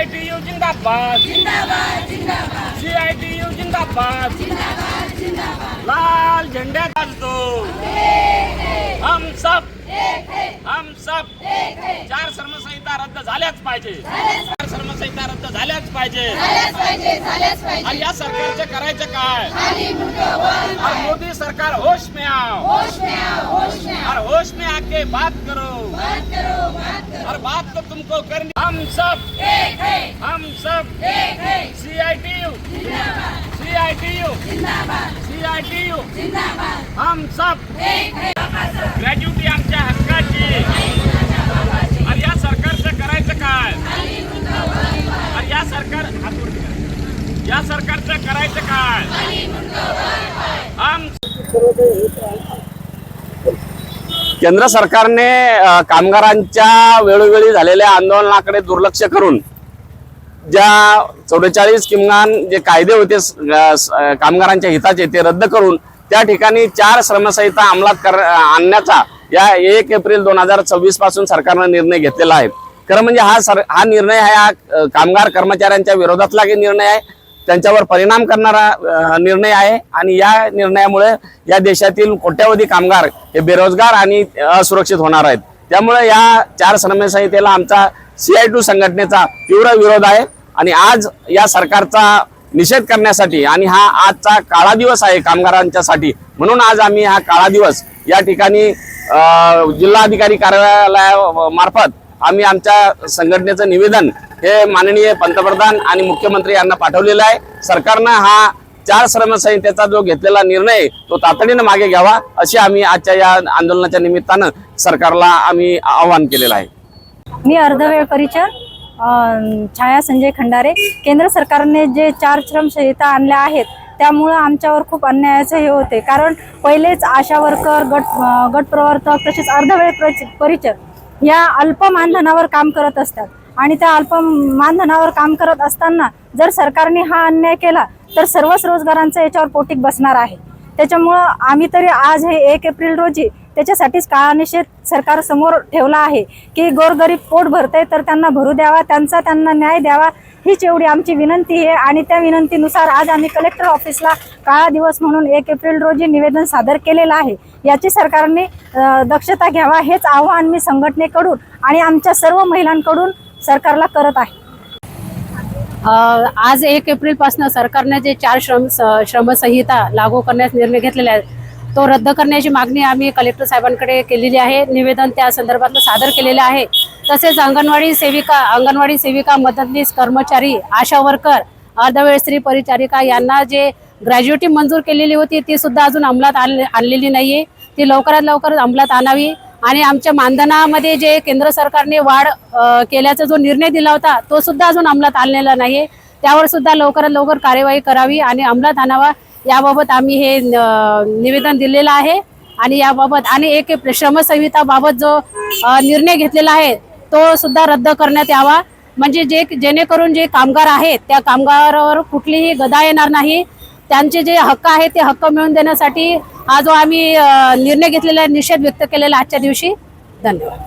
CITU जिंदाबाद जिंदाबाद जिंदाबाद CITU जिंदाबाद जिंदाबाद जिंदाबाद लाल झंडा गाजतो हम सब हम सब चार श्रमसंहिता रद्द झाल्याच पाहिजे चार श्रमसंहिता रद्द झाल्याच पाहिजे आणि या सरकारचे करायचे काय और मोदी सरकार होश में आओ और होश में आके बात करो और बात तो तुमको करनी हम सब CITU हम सब ग्रॅज्युटी आमच्या हक्काची आणि या सरकारचं करायचं काय आणि या सरकारचं करायचं काय हम केंद्र सरकारने कामगारांच्या वेळोवेळी झालेल्या आंदोलनाकडे दुर्लक्ष करून ज्या 44 किमान जे कायदे होते कामगारांच्या हिताचे ते रद्द करून त्या ठिकाणी 4 श्रमसंहिता अंमलात आणण्याचा या 1 एप्रिल 2026 पासून सरकारने निर्णय घेतलेला आहे। खरं म्हणजे हा निर्णय हा कामगार कर्मचाऱ्यांच्या विरोधातला निर्णय आहे, त्यांच्यावर परिणाम करणारा निर्णय आहे आणि या निर्णयामुळे या देशातील कोट्यावधी कामगार हे बेरोजगार आणि असुरक्षित होणार आहेत। त्यामुळे या 4 श्रमसंहितेला आमचा CITU संघटनेचा तीव्र विरोध आहे आणि आज या सरकारचा निषेध करण्यासाठी आणि हा आजचा काळा दिवस आहे कामगारांच्यासाठी, म्हणून आज आम्ही हा काळा दिवस या ठिकाणी जिल्हाधिकारी कार्यालयामार्फत आम्ही आमच्या संघटनेचं निवेदन हे माननीय पंतप्रधान आणि मुख्यमंत्री यांना पाठवलेलं आहे। सरकारनं हा 4 श्रमसंहितेचा जो घेतलेला निर्णय तो तातडीने मागे घ्यावा अशी आम्ही आजच्या या आंदोलनाच्या निमित्तानं सरकारला आम्ही आवाहन केलेलं आहे। मी अर्धवेळ परिचर छाया संजय खंडारे। केंद्र सरकारने जे 4 श्रमसंहिता आणल्या आहेत त्यामुळे आमच्यावर खूप अन्यायाचे हे होते, कारण पहिलेच आशा वर्कर गट प्रवर्तक तसेच अर्धवेळ परिचर या अल्प मानधनावर काम करत असतात आणि त्या अल्प मानधनावर काम करत असताना जर सरकारने हा अन्याय केला तर सर्वच रोजगारांचा याच्यावर पोटीक बसणार आहे। त्याच्यामुळं आम्ही तरी आज हे 1 एप्रिल रोजी त्याच्यासाठीच काळा निषेध सरकार समोर ठेवला आहे की गोरगरीब पोट भरते तर त्यांना भरू द्यावा, त्यांना न्याय द्यावा, हीच एवढी आमची विनंती आहे। आणि त्या विनंतीनुसार आज आम्ही कलेक्टर ऑफिसला काळा दिवस म्हणून 1 एप्रिल रोजी निवेदन सादर केलेलं आहे। याची सरकारने दक्षता घ्यावा हेच आवाहन मी संघटनेकडून आणि आमच्या सर्व महिलांकडून सरकारला करत आहे। आज 1 एप्रिल पासून सरकारने जे 4 श्रमसंहिता लागू करण्यास निर्णय घेतलेला आहे तो रद्द करण्याची मागणी आम्ही कलेक्टर साहेबांकडे केलेली आहे। निवेदन त्या संदर्भात सादर केलेले आहे। तसेच अंगणवाडी सेविका मदतनीस कर्मचारी आशा वर्कर अर्धवेळ स्त्री परिचारिका यांना जे ग्रॅज्युटी मंजूर केलेली होती ती सुद्धा अजून अंमलात आणलेली नाहीये, ती लवकरात लवकर अंमलात आणावी आणि आमच्या मानधनामध्ये जे केंद्र सरकारने वाढ केल्याचा जो निर्णय दिला होता तो सुद्धा अजून अंमलात आणलेला नाहीये, त्यावर सुद्धा लवकरात लवकर कार्यवाही करावी आणि अंमलात आणावा याबाबत आम्ही हे निवेदन दिलेलं आहे। आणि याबाबत आणि 1 एप्रिल श्रमसंहिताबाबत जो निर्णय घेतलेला आहे तो सुद्धा रद्द करण्यात यावा, म्हणजे जेणेकरून जे कामगार आहेत त्या कामगारावर कुठलीही गदा येणार नाही, त्यांचे जे हक्क आहेत ते हक्क मिळवून देण्यासाठी हा जो आम्ही निर्णय घेतलेला निषेध व्यक्त केलेला आजच्या दिवशी। धन्यवाद।